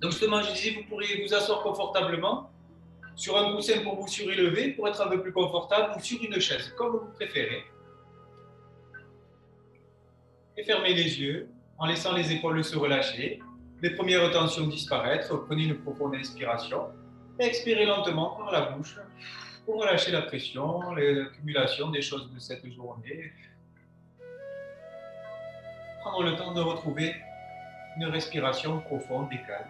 Donc justement, je disais, vous pourriez vous asseoir confortablement sur un coussin pour vous surélever, pour être un peu plus confortable, ou sur une chaise, comme vous préférez. Et fermez les yeux en laissant les épaules se relâcher, les premières tensions disparaître. Prenez une profonde inspiration et expirez lentement par la bouche pour relâcher la pression, l'accumulation des choses de cette journée. Prendre le temps de retrouver une respiration profonde et calme.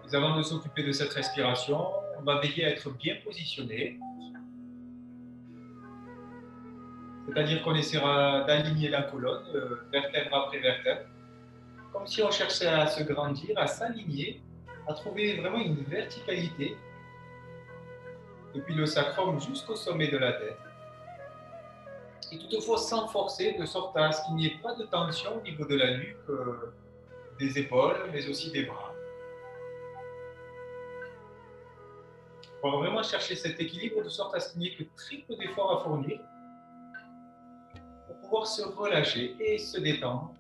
Mais avant de s'occuper de cette respiration, on va veiller à être bien positionné. C'est-à-dire qu'on essaiera d'aligner la colonne, vertèbre après vertèbre, comme si on cherchait à se grandir, à s'aligner, à trouver vraiment une verticalité depuis le sacrum jusqu'au sommet de la tête. Et toutefois sans forcer, de sorte à ce qu'il n'y ait pas de tension au niveau de la nuque, des épaules, mais aussi des bras. On va vraiment chercher cet équilibre de sorte à ce qu'il n'y ait que très peu d'efforts à fournir pour pouvoir se relâcher et se détendre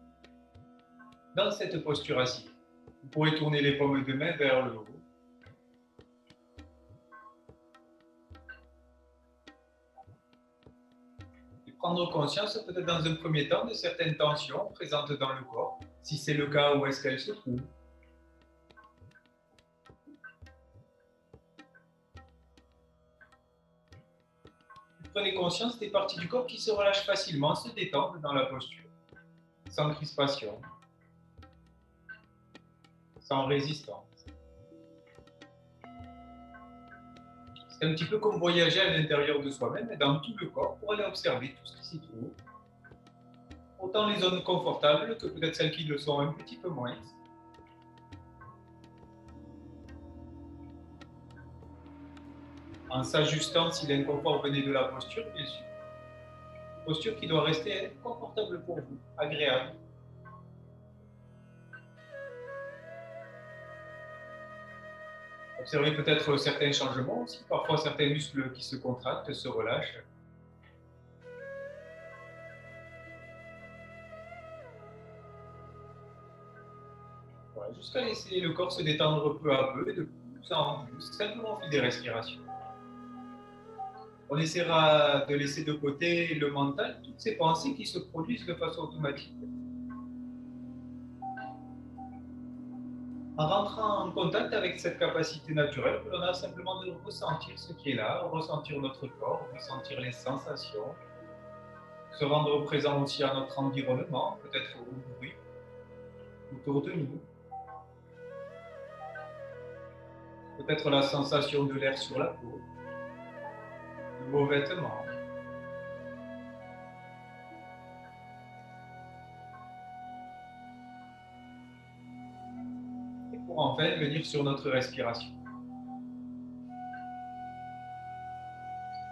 dans cette posture assise. Vous pourrez tourner les paumes de main vers le haut. Et prendre conscience peut-être dans un premier temps de certaines tensions présentes dans le corps, si c'est le cas, où est-ce qu'elles se trouvent. Prenez conscience des parties du corps qui se relâchent facilement, se détendent dans la posture, sans crispation, sans résistance. C'est un petit peu comme voyager à l'intérieur de soi-même et dans tout le corps pour aller observer tout ce qui s'y trouve. Autant les zones confortables que peut-être celles qui le sont un petit peu moins. En s'ajustant si l'inconfort venait de la posture, bien sûr. Posture qui doit rester confortable pour vous, agréable. Observez peut-être certains changements aussi, parfois certains muscles qui se contractent, se relâchent. Voilà, jusqu'à laisser le corps se détendre peu à peu et de plus en plus, simplement au fil des respirations. On essaiera de laisser de côté le mental, toutes ces pensées qui se produisent de façon automatique. En rentrant en contact avec cette capacité naturelle que l'on a simplement de ressentir ce qui est là, ressentir notre corps, ressentir les sensations, se rendre présent aussi à notre environnement, peut-être au bruit autour de nous, peut-être la sensation de l'air sur la peau, de vos vêtements. Et pour enfin venir sur notre respiration.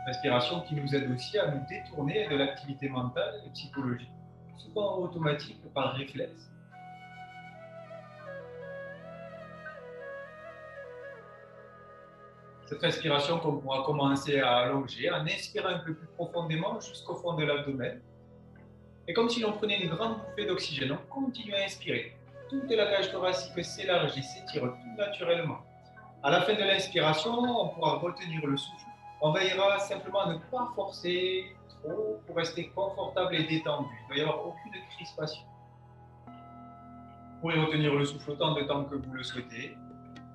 Respiration qui nous aide aussi à nous détourner de l'activité mentale et psychologique, souvent automatique par réflexe. Cette respiration qu'on pourra commencer à allonger en inspirant un peu plus profondément jusqu'au fond de l'abdomen. Et comme si l'on prenait une grande bouffée d'oxygène, on continue à inspirer. Toute la cage thoracique s'élargit, s'étire tout naturellement. À la fin de l'inspiration, on pourra retenir le souffle. On veillera simplement à ne pas forcer trop pour rester confortable et détendu. Il ne doit y avoir aucune crispation. Vous pourrez retenir le souffle autant de temps que vous le souhaitez,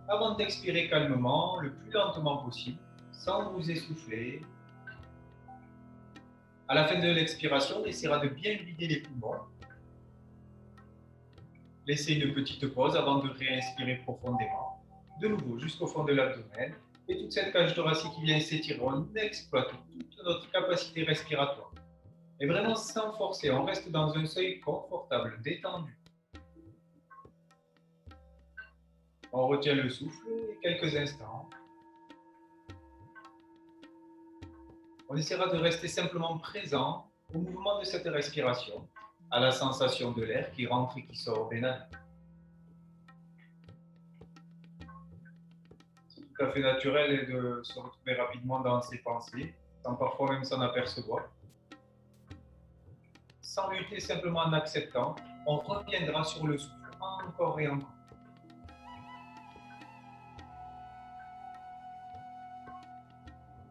avant d'expirer calmement, le plus lentement possible, sans vous essouffler. À la fin de l'expiration, on essaiera de bien vider les poumons. Laissez une petite pause avant de réinspirer profondément. De nouveau, jusqu'au fond de l'abdomen. Et toute cette cage thoracique qui vient s'étirer, on exploite toute notre capacité respiratoire. Et vraiment sans forcer, on reste dans un seuil confortable, détendu. On retient le souffle quelques instants. On essaiera de rester simplement présent au mouvement de cette respiration, à la sensation de l'air qui rentre et qui sort des narines. C'est tout à fait naturel de se retrouver rapidement dans ses pensées, sans parfois même s'en apercevoir. sans lutter, simplement en acceptant, on reviendra sur le souffle encore et encore.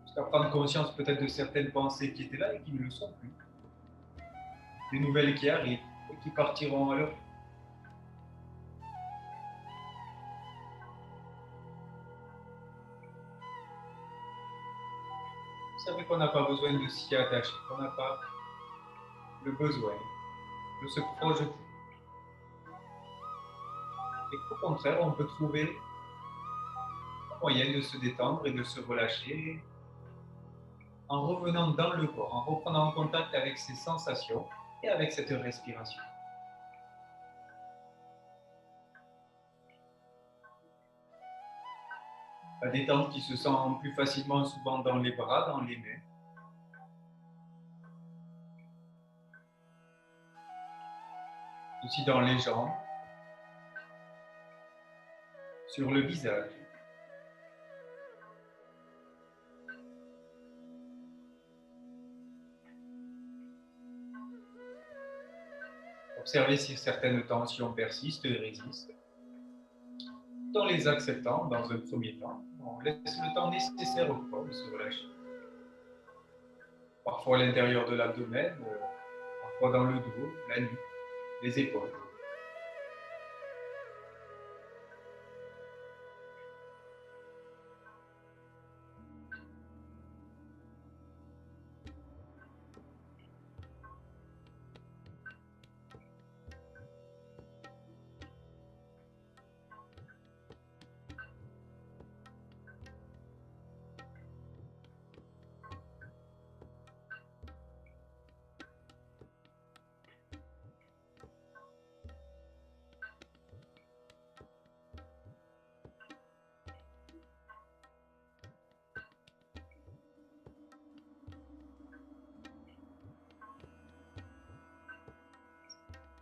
Jusqu'à prendre conscience peut-être de certaines pensées qui étaient là et qui ne le sont plus. Des nouvelles qui arrivent et qui partiront à leur tour. Vous savez qu'on n'a pas besoin de s'y attacher, qu'on n'a pas le besoin de se projeter. Et qu'au contraire, on peut trouver un moyen de se détendre et de se relâcher en revenant dans le corps, en reprenant contact avec ses sensations et avec cette respiration. La détente qui se sent plus facilement souvent dans les bras, dans les mains. Aussi dans les jambes, sur le visage. Observez si certaines tensions persistent et résistent. Tout en les acceptant dans un premier temps, on laisse le temps nécessaire au corps de se relâcher. Parfois à l'intérieur de l'abdomen, parfois dans le dos, la nuque, les épaules.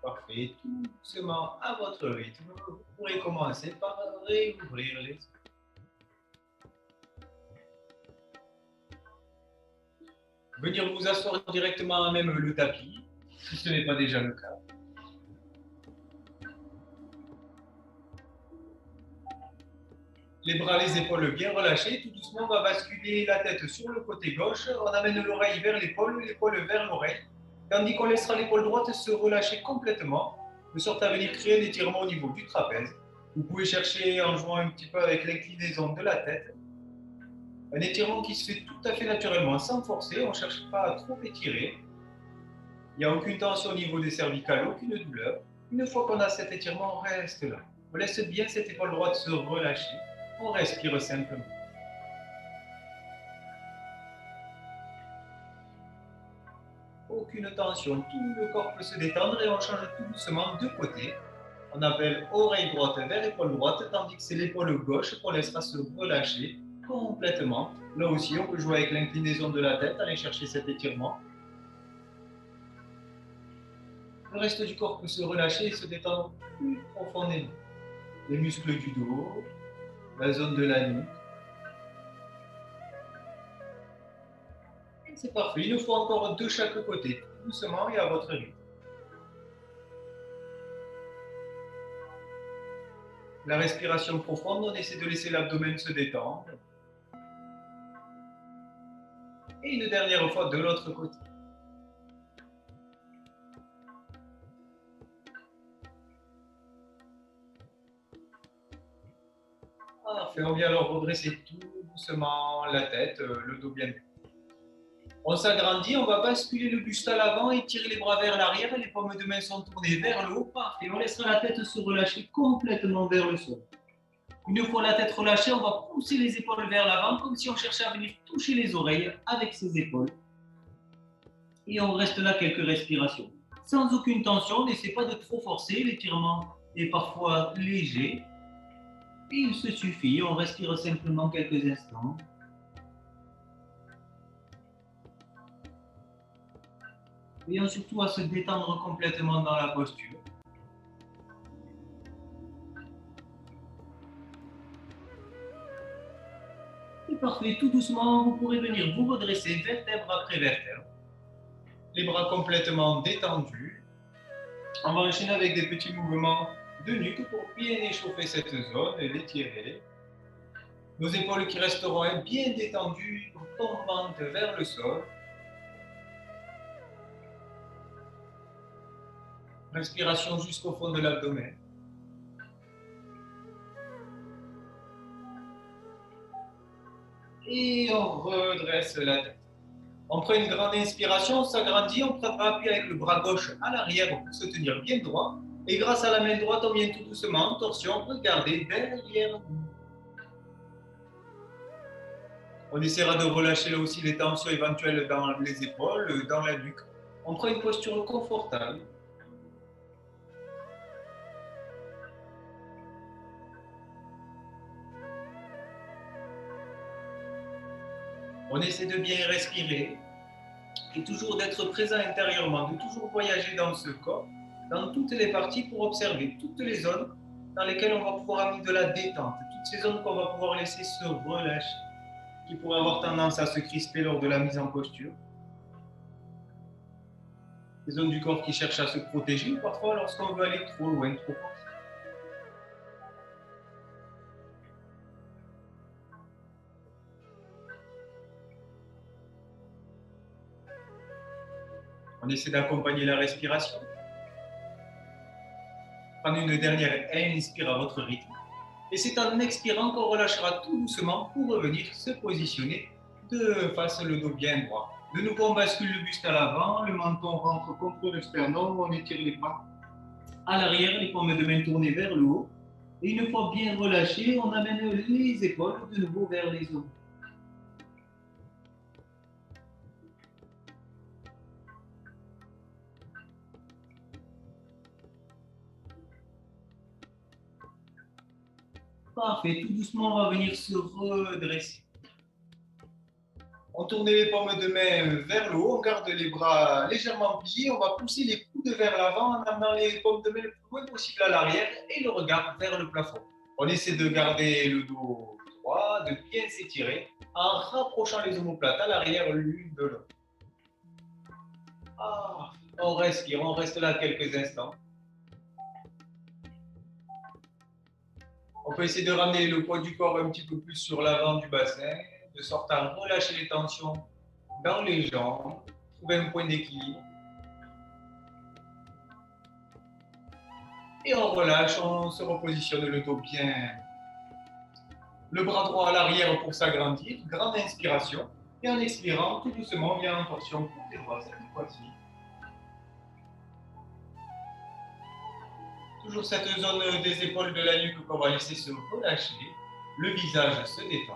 Parfait, tout doucement à votre rythme, vous pourrez commencer par réouvrir les yeux. Venir vous asseoir directement à même le tapis, si ce n'est pas déjà le cas. Les bras, les épaules bien relâchés, tout doucement on va basculer la tête sur le côté gauche, on amène l'oreille vers l'épaule, l'épaule vers l'oreille, tandis qu'on laissera l'épaule droite se relâcher complètement, de sorte à venir créer un étirement au niveau du trapèze. Vous pouvez chercher en jouant un petit peu avec l'inclinaison de la tête, un étirement qui se fait tout à fait naturellement, sans forcer, on ne cherche pas à trop étirer. Il n'y a aucune tension au niveau des cervicales, aucune douleur. Une fois qu'on a cet étirement, on reste là. On laisse bien cette épaule droite se relâcher. On respire simplement. Aucune tension, tout le corps peut se détendre et on change tout doucement de côté. On appelle oreille droite vers épaule droite, tandis que c'est l'épaule gauche qu'on laissera se relâcher complètement. Là aussi, on peut jouer avec l'inclinaison de la tête, aller chercher cet étirement. Le reste du corps peut se relâcher et se détendre plus profondément. Les muscles du dos, la zone de la nuque. C'est parfait, il nous faut encore de chaque côté, tout doucement et à votre rythme. La respiration profonde, on essaie de laisser l'abdomen se détendre. Et une dernière fois de l'autre côté. Parfait, on vient alors redresser tout doucement la tête, le dos bien. On s'agrandit, on va basculer le buste à l'avant et tirer les bras vers l'arrière. Les paumes de main sont tournées vers le haut. Parfait, on laissera la tête se relâcher complètement vers le sol. Une fois la tête relâchée, on va pousser les épaules vers l'avant comme si on cherchait à venir toucher les oreilles avec ses épaules. Et on reste là quelques respirations. Sans aucune tension, n'essaie pas de trop forcer, l'étirement est parfois léger. Et il se suffit, on respire simplement quelques instants. Veillons surtout à se détendre complètement dans la posture. Et parfait, tout doucement, vous pourrez venir vous redresser vertèbre après vertèbre. Les bras complètement détendus. On va enchaîner avec des petits mouvements de nuque pour bien échauffer cette zone et l'étirer. Nos épaules qui resteront bien détendues, tombantes vers le sol. Respiration jusqu'au fond de l'abdomen. Et on redresse la tête. On prend une grande inspiration, on s'agrandit, on prendra appui avec le bras gauche à l'arrière pour se tenir bien droit. Et grâce à la main droite, on vient tout doucement en torsion, regardez derrière nous. On essaiera de relâcher là aussi les tensions éventuelles dans les épaules, dans la nuque. On prend une posture confortable. On essaie de bien respirer et toujours d'être présent intérieurement, de toujours voyager dans ce corps, dans toutes les parties pour observer toutes les zones dans lesquelles on va pouvoir amener de la détente, toutes ces zones qu'on va pouvoir laisser se relâcher, qui pourraient avoir tendance à se crisper lors de la mise en posture. Les zones du corps qui cherchent à se protéger, ou parfois lorsqu'on veut aller trop loin, trop fort. On essaie d'accompagner la respiration. Prenez une dernière inspire à votre rythme. Et c'est en expirant qu'on relâchera tout doucement pour revenir se positionner de face le dos bien droit. De nouveau, on bascule le buste à l'avant, le menton rentre contre le sternum, on étire les bras à l'arrière, les paumes de main tournées vers le haut. Et une fois bien relâché, on amène les épaules de nouveau vers les os. Parfait, tout doucement, on va venir se redresser. On tourne les paumes de main vers le haut, on garde les bras légèrement pliés, on va pousser les coudes vers l'avant en amenant les paumes de main le plus loin possible à l'arrière et le regard vers le plafond. On essaie de garder le dos droit, de bien s'étirer en rapprochant les omoplates à l'arrière l'une de l'autre. On respire, on reste là quelques instants. On peut essayer de ramener le poids du corps un petit peu plus sur l'avant du bassin, de sorte à relâcher les tensions dans les jambes, trouver un point d'équilibre. Et on relâche, on se repositionne le dos bien. Le bras droit à l'arrière pour s'agrandir, grande inspiration. Et en expirant, tout doucement, on vient en torsion côté droit cette fois-ci. Toujours cette zone des épaules de la nuque qu'on va laisser se relâcher. Le visage se détend.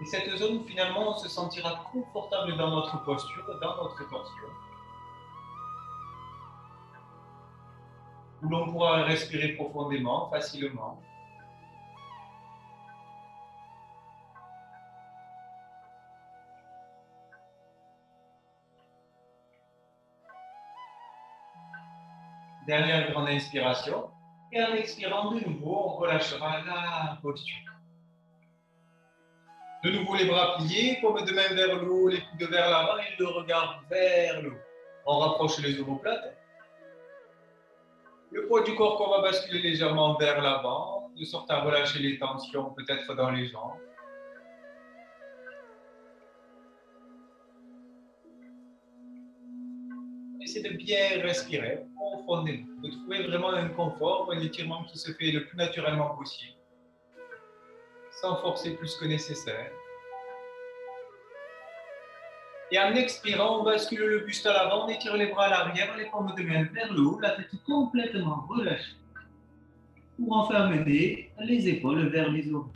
Et cette zone où finalement on se sentira confortable dans notre posture, dans notre torsion. Où l'on pourra respirer profondément, facilement. Dernière grande inspiration. Et en expirant de nouveau, on relâchera la posture. De nouveau les bras pliés, paumes de main vers le haut, les coudes vers l'avant et le regard vers le haut. On rapproche les omoplates. Le poids du corps qu'on va basculer légèrement vers l'avant, de sorte à relâcher les tensions peut-être dans les jambes. Essayez de bien respirer profondément, de trouver vraiment un confort, un étirement qui se fait le plus naturellement possible, sans forcer plus que nécessaire. Et en expirant, on bascule le buste à l'avant, on étire les bras à l'arrière, les paumes de main vers le haut, la tête complètement relâchée. Pour enfin amener les épaules vers les oreilles.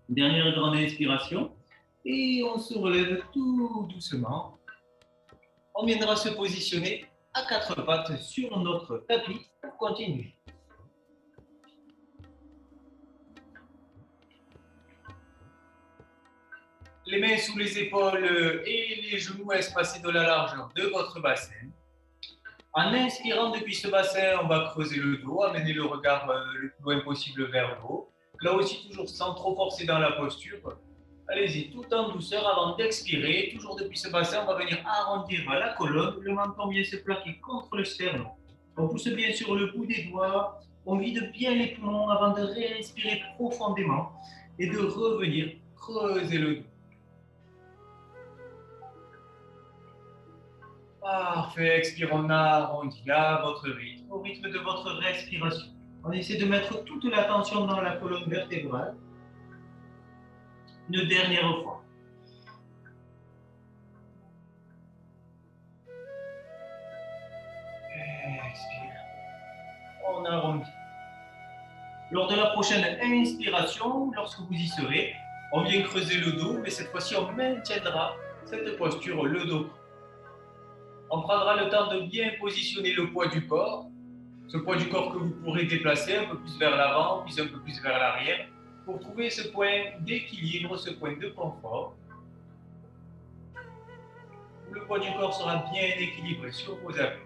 Dernière grande inspiration. Et on se relève tout doucement. On viendra se positionner à quatre pattes sur notre tapis pour continuer. Les mains sous les épaules et les genoux espacés de la largeur de votre bassin. En inspirant depuis ce bassin, on va creuser le dos, amener le regard le plus loin possible vers le haut. Là aussi, toujours sans trop forcer dans la posture. Allez-y, tout en douceur avant d'expirer. Toujours depuis ce bassin, on va venir arrondir la colonne. Le menton vient se plaquer contre le sternum. On pousse bien sur le bout des doigts. On vide bien les poumons avant de réinspirer profondément et de revenir creuser le dos. Parfait, expire, on arrondit là votre rythme, au rythme de votre respiration. On essaie de mettre toute l'attention dans la colonne vertébrale. Une dernière fois. Expire. On arrondit. Lors de la prochaine inspiration, lorsque vous y serez, on vient creuser le dos, mais cette fois-ci, on maintiendra cette posture, le dos. On prendra le temps de bien positionner le poids du corps, ce poids du corps que vous pourrez déplacer un peu plus vers l'avant, puis un peu plus vers l'arrière, pour trouver ce point d'équilibre, ce point de confort. Le poids du corps sera bien équilibré sur vos appuis.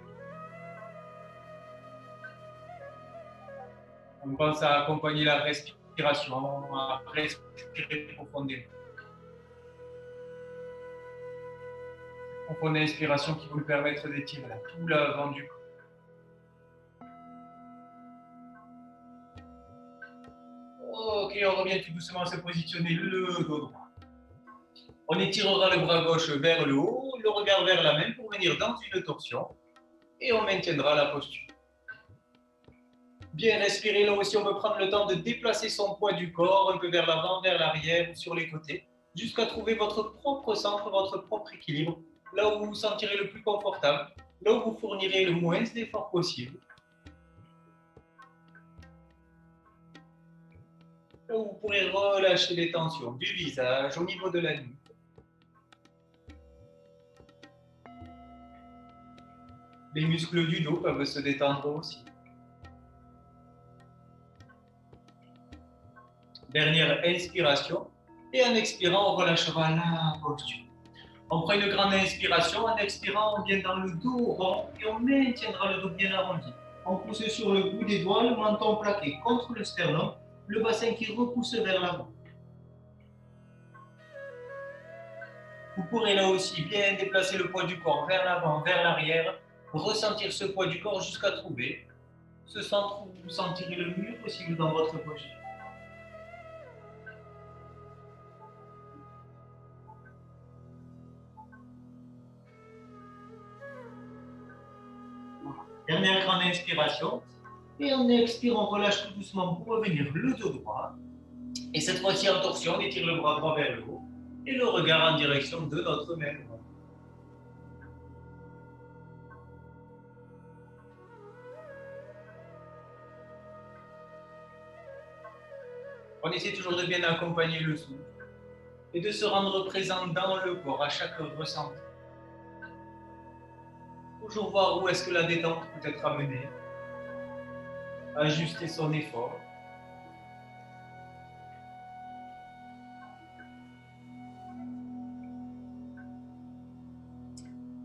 On pense à accompagner la respiration, à respirer profondément. Profonde inspiration qui va nous permettre d'étirer tout l'avant du corps. Ok, on revient tout doucement à se positionner le dos droit. On étirera le bras gauche vers le haut, le regard vers la main pour venir dans une torsion et on maintiendra la posture. Bien respirer, là aussi on peut prendre le temps de déplacer son poids du corps un peu vers l'avant, vers l'arrière ou sur les côtés jusqu'à trouver votre propre centre, votre propre équilibre, là où vous vous sentirez le plus confortable, là où vous fournirez le moins d'efforts possible. Là où vous pourrez relâcher les tensions du visage au niveau de la nuque. Les muscles du dos peuvent se détendre aussi. Dernière inspiration. Et en expirant, on relâchera la posture. On prend une grande inspiration. En expirant, on vient dans le dos rond et on maintiendra le dos bien arrondi. On pousse sur le bout des doigts, le menton plaqué contre le sternum, le bassin qui repousse vers l'avant. Vous pourrez là aussi bien déplacer le poids du corps vers l'avant, vers l'arrière, ressentir ce poids du corps jusqu'à trouver ce centre où vous sentirez le mieux possible dans votre posture. Dernière grande inspiration. Et en expire, on relâche tout doucement pour revenir le dos droit. Et cette fois-ci en torsion, on étire le bras droit vers le haut et le regard en direction de notre main droite. On essaie toujours de bien accompagner le souffle et de se rendre présent dans le corps à chaque ressenti. Toujours voir où est-ce que la détente peut être amenée, ajuster son effort.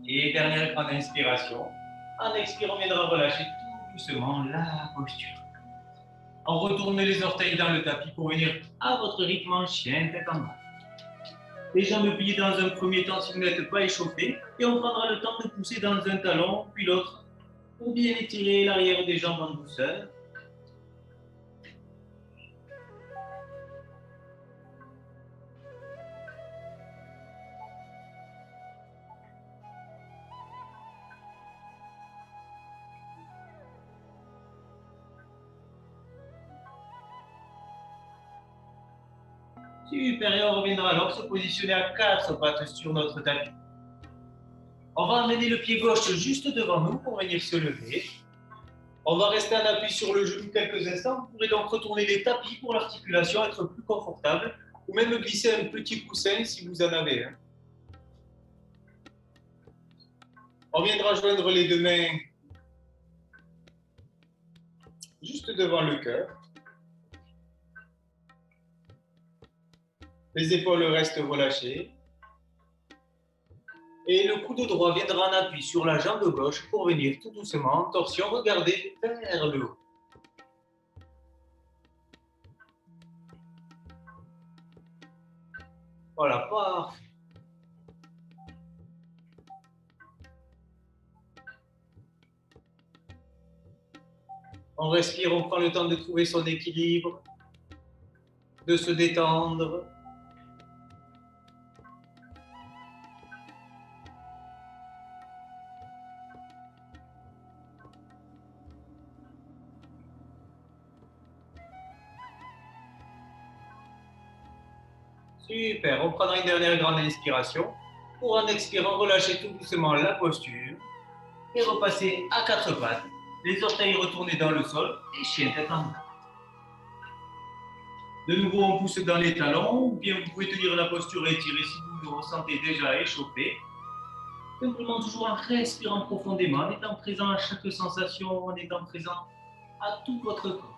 Et dernière grande inspiration. En expirant, on viendra relâcher tout doucement la posture. On retourne les orteils dans le tapis pour venir à votre rythme en chien tête en bas. Les jambes pliées dans un premier temps si vous n'êtes pas échauffé et on prendra le temps de pousser dans un talon puis l'autre pour bien étirer l'arrière des jambes en douceur. Super, et on reviendra alors se positionner à 4 pattes sur notre tapis. On va amener le pied gauche juste devant nous pour venir se lever. On va rester en appui sur le genou quelques instants. Vous pourrez donc retourner les tapis pour l'articulation, être plus confortable, ou même glisser un petit coussin si vous en avez un. On viendra joindre les deux mains juste devant le cœur. Les épaules restent relâchées. Et le coude droit viendra en appui sur la jambe gauche pour venir tout doucement en torsion, regardez vers le haut. Voilà, parfait. On respire, on prend le temps de trouver son équilibre, de se détendre. Super, on prendra une dernière grande inspiration. Pour en expirant, relâchez tout doucement la posture et repasser à quatre pattes. Les orteils retournés dans le sol et chien tête en bas. De nouveau, on pousse dans les talons, ou bien vous pouvez tenir la posture étirée si vous vous ressentez déjà échauffé. Simplement toujours en respirant profondément, en étant présent à chaque sensation, en étant présent à tout votre corps.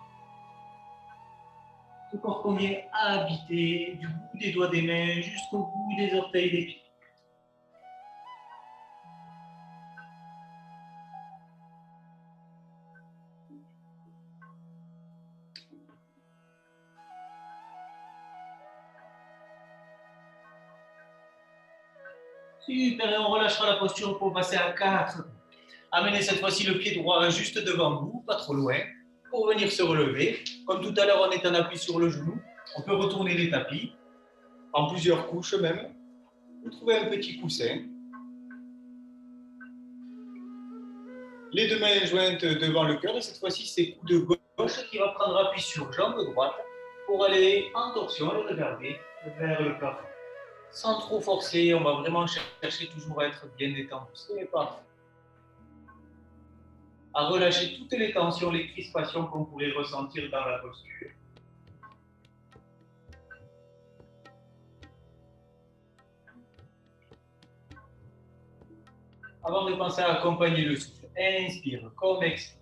Ce corps qu'on vient habiter du bout des doigts des mains jusqu'au bout des orteils des pieds. Super, et on relâchera la posture pour passer à 4. Amenez cette fois-ci le pied droit juste devant vous, pas trop loin, pour venir se relever. Comme tout à l'heure, on est en appui sur le genou. On peut retourner les tapis, en plusieurs couches même. Vous trouvez un petit coussin. Les deux mains jointes devant le cœur, et cette fois-ci, c'est coude gauche qui va prendre appui sur jambe droite pour aller en torsion et regarder vers le plafond. Sans trop forcer, on va vraiment chercher toujours à être bien détendu. C'est parfait. À relâcher toutes les tensions, les crispations qu'on pourrait ressentir dans la posture. Avant de penser à accompagner le souffle, inspire comme expire.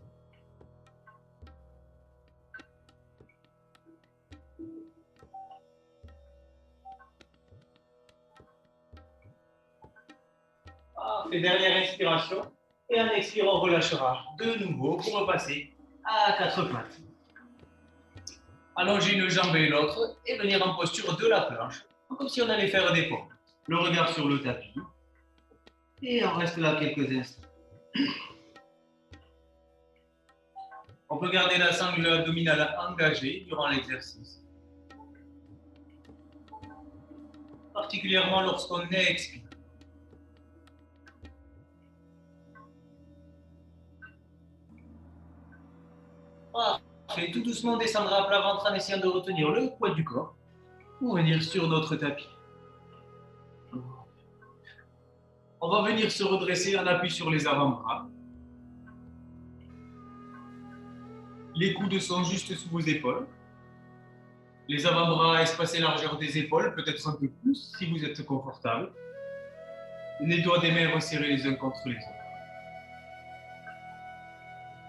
Parfait, dernière inspiration. Et en expirant, on relâchera de nouveau pour repasser à quatre pattes. Allonger une jambe et l'autre et venir en posture de la planche, comme si on allait faire des pompes. Le regard sur le tapis. Et on reste là quelques instants. On peut garder la sangle abdominale engagée durant l'exercice. Particulièrement lorsqu'on expire. Parfait. Tout doucement, on descendra à plat ventre en essayant de retenir le poids du corps pour venir sur notre tapis. On va venir se redresser en appui sur les avant-bras. Les coudes sont juste sous vos épaules. Les avant-bras espacés largeur des épaules, peut-être un peu plus si vous êtes confortable. Les doigts des mains resserrés les uns contre les autres.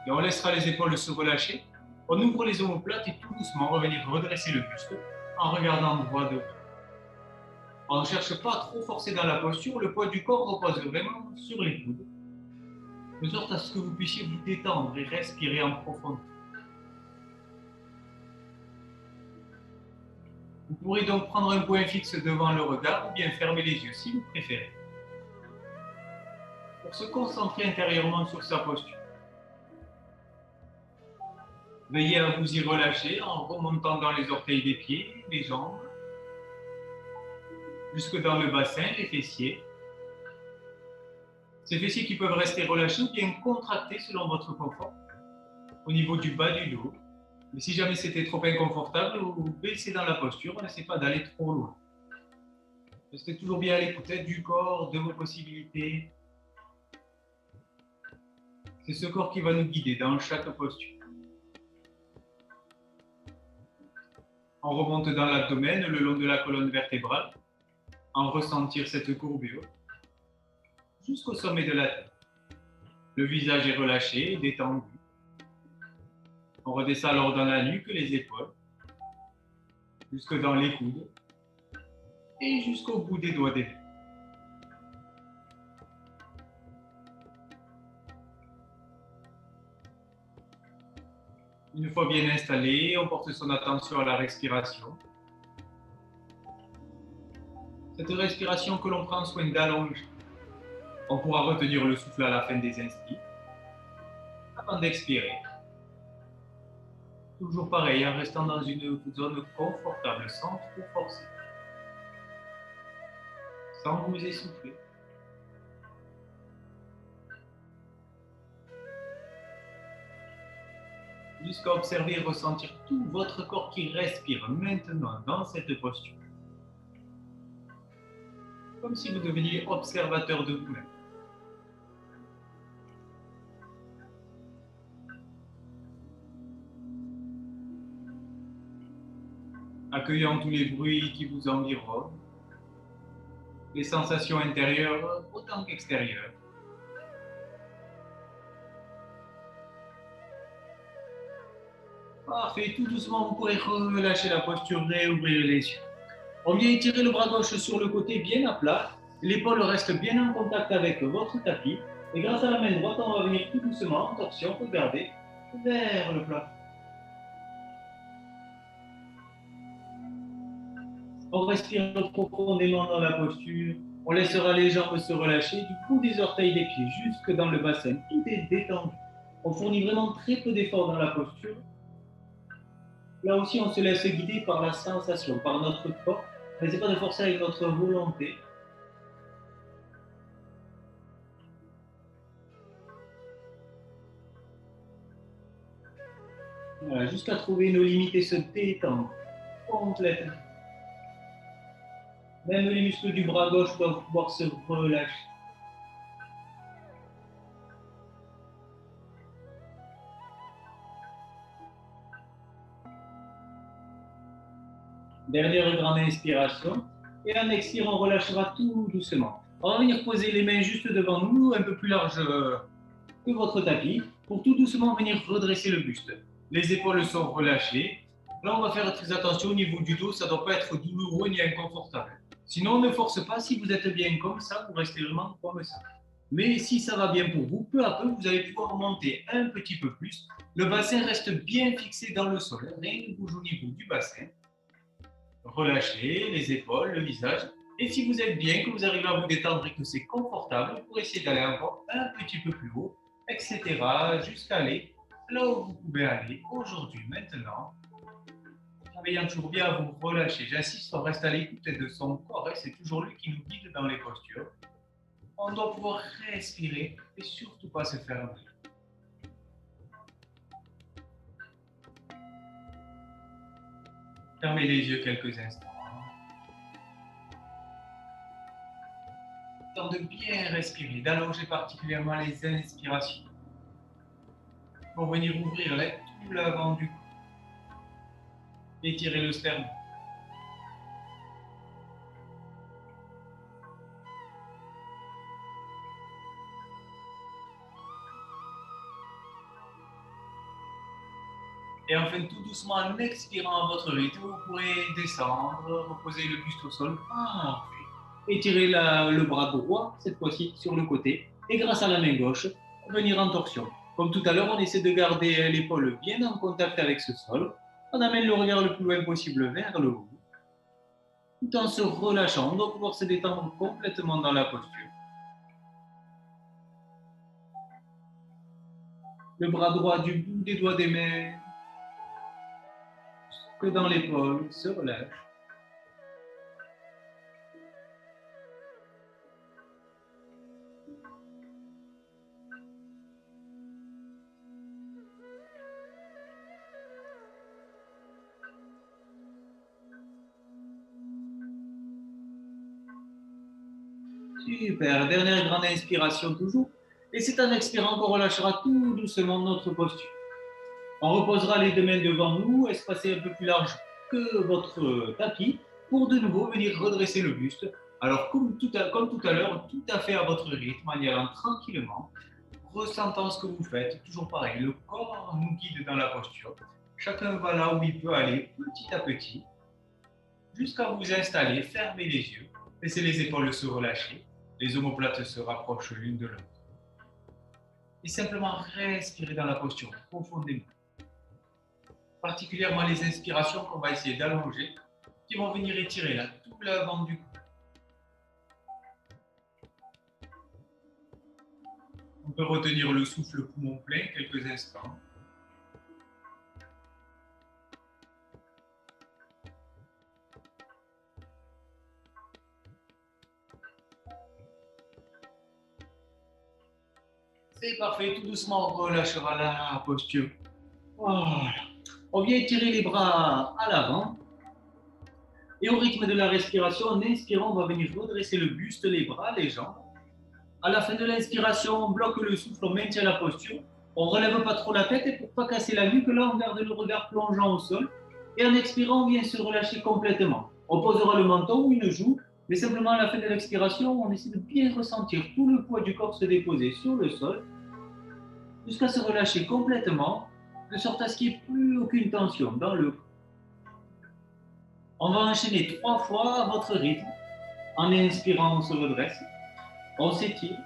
Et on laissera les épaules se relâcher. On ouvre les omoplates et tout doucement revenir redresser le buste en regardant droit devant. On ne cherche pas à trop forcer dans la posture, le poids du corps repose vraiment sur les coudes, de sorte à ce que vous puissiez vous détendre et respirer en profondeur. Vous pourrez donc prendre un point fixe devant le regard ou bien fermer les yeux si vous préférez, pour se concentrer intérieurement sur sa posture. Veillez à vous y relâcher en remontant dans les orteils des pieds, les jambes, jusque dans le bassin, les fessiers. Ces fessiers qui peuvent rester relâchés ou bien contractés selon votre confort, au niveau du bas du dos. Mais si jamais c'était trop inconfortable, vous baissez dans la posture, n'essayez pas d'aller trop loin. Restez toujours bien à l'écoute du corps, de vos possibilités. C'est ce corps qui va nous guider dans chaque posture. On remonte dans l'abdomen, le long de la colonne vertébrale, en ressentir cette courbure jusqu'au sommet de la tête. Le visage est relâché, détendu. On redescend alors dans la nuque, les épaules, jusque dans les coudes et jusqu'au bout des doigts des mains. Une fois bien installé, on porte son attention à la respiration. Cette respiration que l'on prend soin d'allonger. On pourra retenir le souffle à la fin des inspires, avant d'expirer. Toujours pareil, en restant dans une zone confortable, sans trop forcer, sans vous essouffler. Jusqu'à observer et ressentir tout votre corps qui respire maintenant dans cette posture. Comme si vous deveniez observateur de vous-même. Accueillant tous les bruits qui vous environnent, les sensations intérieures autant qu'extérieures. Parfait, tout doucement, vous pourrez relâcher la posture, réouvrir les yeux. On vient étirer le bras gauche sur le côté bien à plat, l'épaule reste bien en contact avec votre tapis, et grâce à la main droite, on va venir tout doucement en torsion, regardez, vers le plat. On respire profondément dans la posture, on laissera les jambes se relâcher du bout des orteils des pieds jusque dans le bassin, tout est détendu. On fournit vraiment très peu d'efforts dans la posture. Là aussi, on se laisse guider par la sensation, par notre corps. N'essayez pas de forcer avec notre volonté. Voilà, jusqu'à trouver nos limites et se détendre complètement. Même les muscles du bras gauche doivent pouvoir se relâcher. Dernière grande inspiration. Et en expirant, on relâchera tout doucement. On va venir poser les mains juste devant nous, un peu plus large que votre tapis, pour tout doucement venir redresser le buste. Les épaules sont relâchées. Là, on va faire très attention au niveau du dos, ça ne doit pas être douloureux ni inconfortable. Sinon, ne force pas, si vous êtes bien comme ça, vous restez vraiment comme ça. Mais si ça va bien pour vous, peu à peu, vous allez pouvoir monter un petit peu plus. Le bassin reste bien fixé dans le sol, rien ne bouge au niveau du bassin. Relâchez les épaules, le visage. Et si vous êtes bien, que vous arrivez à vous détendre et que c'est confortable, vous pourrez essayer d'aller encore un petit peu plus haut, etc. jusqu'à aller là où vous pouvez aller aujourd'hui, maintenant. En veillant toujours bien à vous relâcher. J'insiste, on reste à l'écoute de son corps. C'est toujours lui qui nous guide dans les postures. On doit pouvoir respirer et surtout pas se faire mal. Fermez les yeux quelques instants. Temps de bien respirer, d'allonger particulièrement les inspirations pour venir ouvrir tout l'avant du cou. Étirer le sternum. Et enfin, tout doucement, en expirant à votre rythme, vous pourrez descendre, reposer le buste au sol. Parfait. Étirez le bras droit, cette fois-ci, sur le côté. Et grâce à la main gauche, venir en torsion. Comme tout à l'heure, on essaie de garder l'épaule bien en contact avec ce sol. On amène le regard le plus loin possible vers le haut. Tout en se relâchant, on doit pouvoir se détendre complètement dans la posture. Le bras droit du bout des doigts des mains, que dans l'épaule, se relâche. Super, dernière grande inspiration toujours. Et c'est en expirant qu'on relâchera tout doucement notre posture. On reposera les deux mains devant nous, espacées un peu plus large que votre tapis, pour de nouveau venir redresser le buste. Alors comme tout à l'heure, tout à fait à votre rythme, en y allant tranquillement, ressentant ce que vous faites, toujours pareil, le corps nous guide dans la posture. Chacun va là où il peut aller, petit à petit, jusqu'à vous installer, fermez les yeux, laissez les épaules se relâcher, les omoplates se rapprochent l'une de l'autre. Et simplement respirer dans la posture profondément. particulièrement les inspirations qu'on va essayer d'allonger, qui vont venir étirer là, tout l'avant du cou. On peut retenir le souffle poumon plein quelques instants. C'est parfait, tout doucement on relâchera la posture. Voilà. On vient étirer les bras à l'avant. Et au rythme de la respiration, en inspirant, on va venir redresser le buste, les bras, les jambes. À la fin de l'inspiration, on bloque le souffle, on maintient la posture. On ne relève pas trop la tête et pour ne pas casser la nuque, là, on garde le regard plongeant au sol. Et en expirant, on vient se relâcher complètement. On posera le menton ou une joue, mais simplement à la fin de l'expiration, on essaie de bien ressentir tout le poids du corps se déposer sur le sol jusqu'à se relâcher complètement, de sorte à ce qu'il n'y ait plus aucune tension dans le corps. On va enchaîner 3 fois à votre rythme. En inspirant, on se redresse, on s'étire.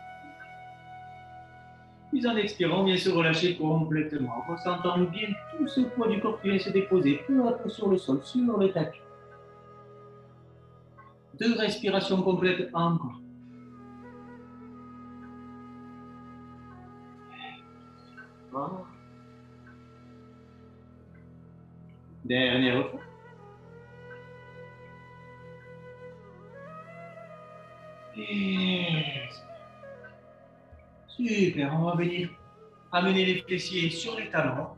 Puis en expirant, on vient se relâcher complètement, en ressentant bien tout ce poids du corps qui vient se déposer peu à peu sur le sol, sur le tapis. 2 respirations complètes encore. Voilà. Dernière fois. Et... Super, on va venir amener les fessiers sur les talons.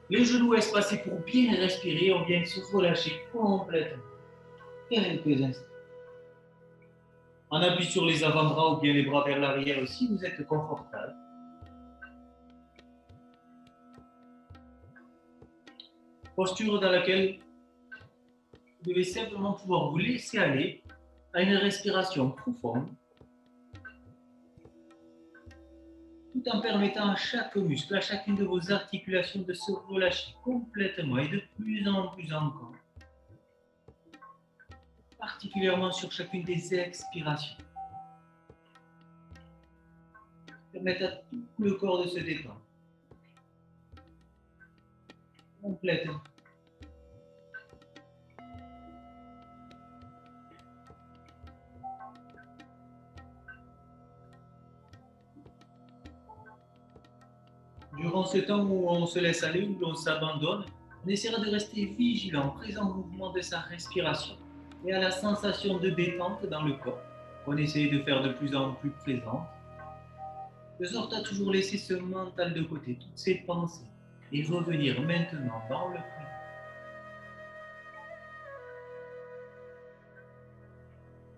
Les genoux espacés pour bien respirer, on vient se relâcher complètement. Quelques instants. On appuie sur les avant-bras ou bien les bras vers l'arrière si vous êtes confortable. Posture dans laquelle vous devez simplement pouvoir vous laisser aller à une respiration profonde, tout en permettant à chaque muscle, à chacune de vos articulations de se relâcher complètement et de plus en plus encore, particulièrement sur chacune des expirations. Permettre à tout le corps de se détendre complètement. Durant ce temps où on se laisse aller, où on s'abandonne, on essaiera de rester vigilant, présent au mouvement de sa respiration et à la sensation de détente dans le corps, qu'on essaie de faire de plus en plus présente, de sorte à toujours laisser ce mental de côté, toutes ces pensées, et revenir maintenant dans le présent.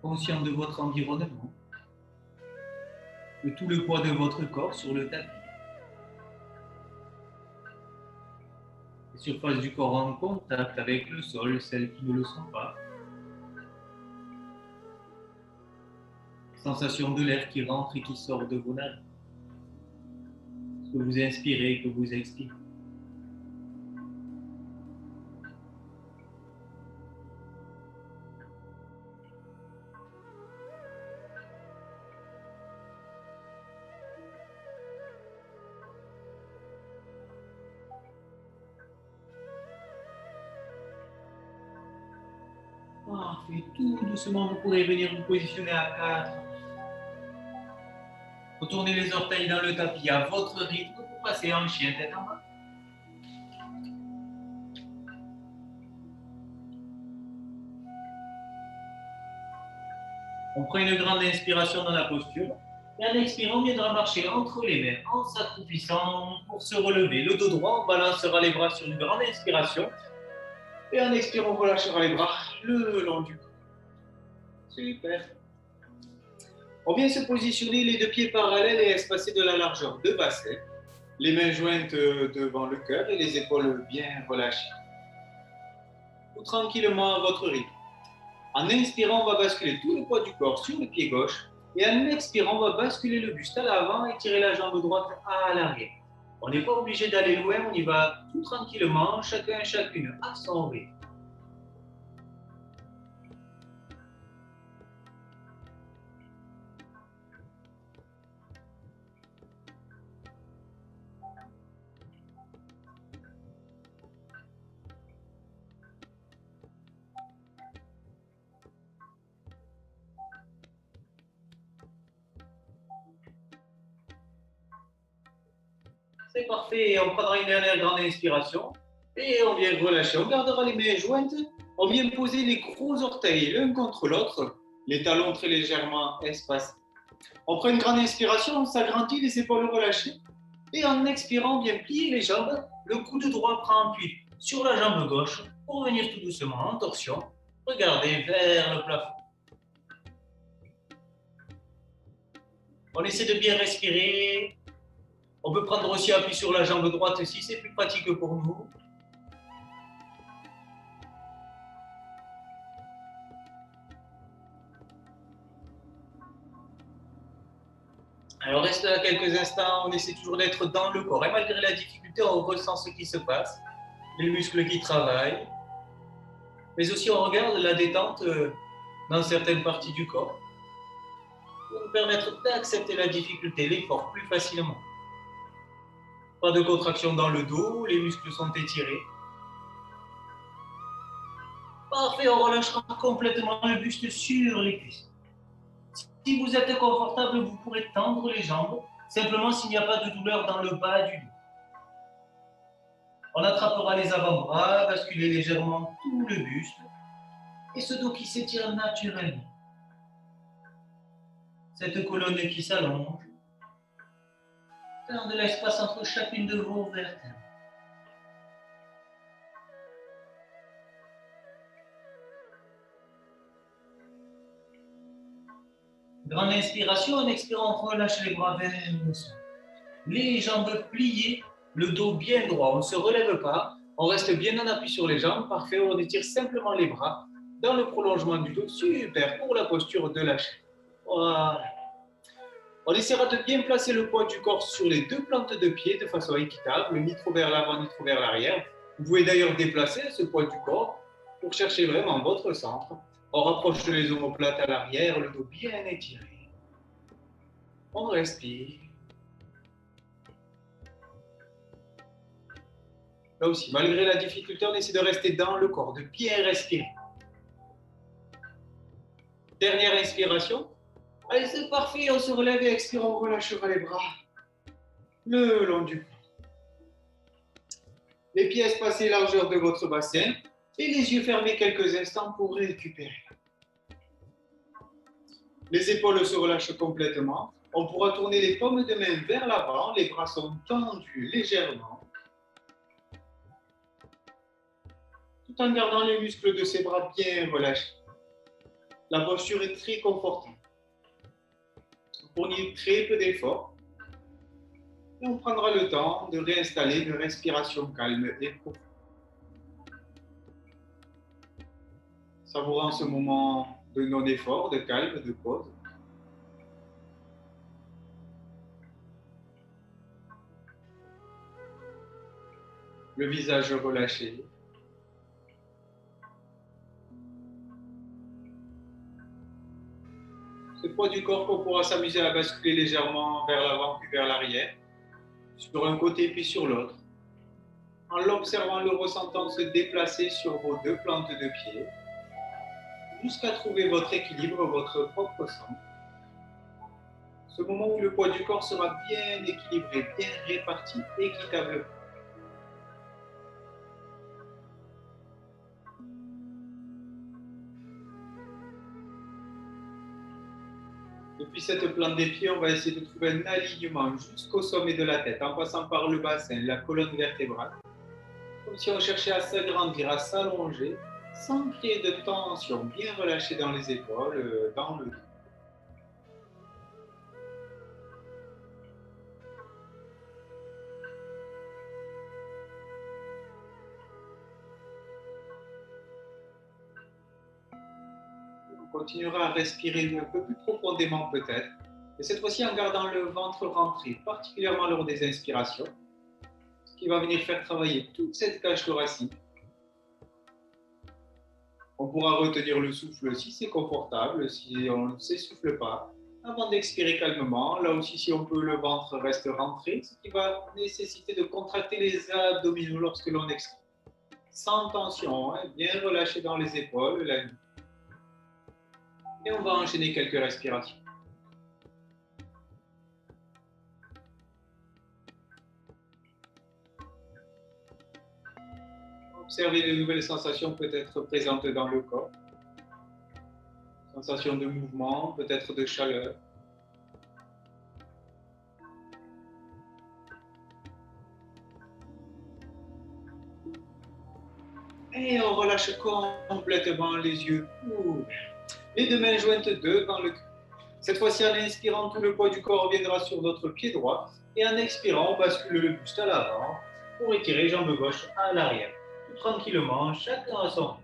Conscient de votre environnement, de tout le poids de votre corps sur le tapis. Les surfaces du corps en contact avec le sol, celles qui ne le sont pas. Sensation de l'air qui rentre et qui sort de vos narines. Ce que vous inspirez et que vous expirez. Parfait, tout doucement, vous pourrez venir vous positionner à 4. Retournez les orteils dans le tapis à votre rythme pour passer en chien tête en bas. On prend une grande inspiration dans la posture. Et en expirant, on viendra marcher entre les mains en s'accroupissant pour se relever. Le dos droit, on balancera les bras sur une grande inspiration. Et en expirant, on relâchera les bras le long du cou. Super. On vient se positionner les 2 pieds parallèles et espacés de la largeur de bassin. Les mains jointes devant le cœur et les épaules bien relâchées. Tout tranquillement à votre rythme. En inspirant, on va basculer tout le poids du corps sur le pied gauche. Et en expirant, on va basculer le buste à l'avant et tirer la jambe droite à l'arrière. On n'est pas obligé d'aller loin, on y va tout tranquillement, chacune à son rythme. C'est parfait. On prendra une dernière grande inspiration et on vient relâcher. On gardera les mains jointes. On vient poser les gros orteils l'un contre l'autre, les talons très légèrement espacés. On prend une grande inspiration, on s'agrandit, les épaules relâchées. Et en expirant, on vient plier les jambes. Le coude droit prend appui sur la jambe gauche pour venir tout doucement en torsion. Regardez vers le plafond. On essaie de bien respirer. On peut prendre aussi appui sur la jambe droite si c'est plus pratique pour nous. Alors reste là quelques instants, on essaie toujours d'être dans le corps. Et malgré la difficulté, on ressent ce qui se passe, les muscles qui travaillent. Mais aussi on regarde la détente dans certaines parties du corps pour nous permettre d'accepter la difficulté, l'effort plus facilement. Pas de contraction dans le dos, les muscles sont étirés. Parfait, on relâchera complètement le buste sur les cuisses. Si vous êtes confortable, vous pourrez tendre les jambes, simplement s'il n'y a pas de douleur dans le bas du dos. On attrapera les avant-bras, basculer légèrement tout le buste et ce dos qui s'étire naturellement. Cette colonne qui s'allonge, faisant de l'espace entre chacune de vos vertèbres. Grande inspiration, en expirant, on relâche les bras vers le sol. Les jambes pliées, le dos bien droit. On ne se relève pas, on reste bien en appui sur les jambes. Parfait, on étire simplement les bras dans le prolongement du dos. Super, pour la posture de la chaise. Voilà. On essaiera de bien placer le poids du corps sur les deux plantes de pied de façon équitable, ni trop vers l'avant, ni trop vers l'arrière. Vous pouvez d'ailleurs déplacer ce poids du corps pour chercher vraiment votre centre. On rapproche les omoplates à l'arrière, le dos bien étiré. On respire. Là aussi, malgré la difficulté, on essaie de rester dans le corps, de bien respirer. Dernière inspiration. Allez, c'est parfait, on se relève et expire, on relâchera les bras le long du corps. Les pieds espacés largeur de votre bassin et les yeux fermés quelques instants pour récupérer. Les épaules se relâchent complètement. On pourra tourner les paumes de main vers l'avant, les bras sont tendus légèrement, tout en gardant les muscles de ses bras bien relâchés. La posture est très confortable. Vous fournissez très peu d'efforts et on prendra le temps de réinstaller une respiration calme et profonde. Savourant ce moment de non-effort, de calme, de pause. Le visage relâché. Ce poids du corps qu'on pourra s'amuser à basculer légèrement vers l'avant puis vers l'arrière, sur un côté puis sur l'autre, en l'observant, le ressentant se déplacer sur vos deux plantes de pied, jusqu'à trouver votre équilibre, votre propre centre. Ce moment où le poids du corps sera bien équilibré, bien réparti, équitablement. Depuis cette plante des pieds, on va essayer de trouver un alignement jusqu'au sommet de la tête, en passant par le bassin, la colonne vertébrale, comme si on cherchait à s'agrandir, à s'allonger, sans créer de tension, bien relâchée dans les épaules, dans le dos. On continuera à respirer un peu plus profondément peut-être, et cette fois-ci en gardant le ventre rentré, particulièrement lors des inspirations, ce qui va venir faire travailler toute cette cage thoracique. On pourra retenir le souffle si c'est confortable, si on ne s'essouffle pas, avant d'expirer calmement. Là aussi, si on peut, le ventre reste rentré, ce qui va nécessiter de contracter les abdominaux lorsque l'on expire. Sans tension, bien relâché dans les épaules, la nuque. Et on va enchaîner quelques respirations. Observez de nouvelles sensations peut-être présentes dans le corps. Sensations de mouvement, peut-être de chaleur. Et on relâche complètement les yeux ouverts. Les deux mains jointes devant le cœur. Cette fois-ci, en inspirant, tout le poids du corps reviendra sur votre pied droit. Et en expirant, on bascule le buste à l'avant pour étirer jambe gauche à l'arrière. Tout tranquillement, chacun à son rythme.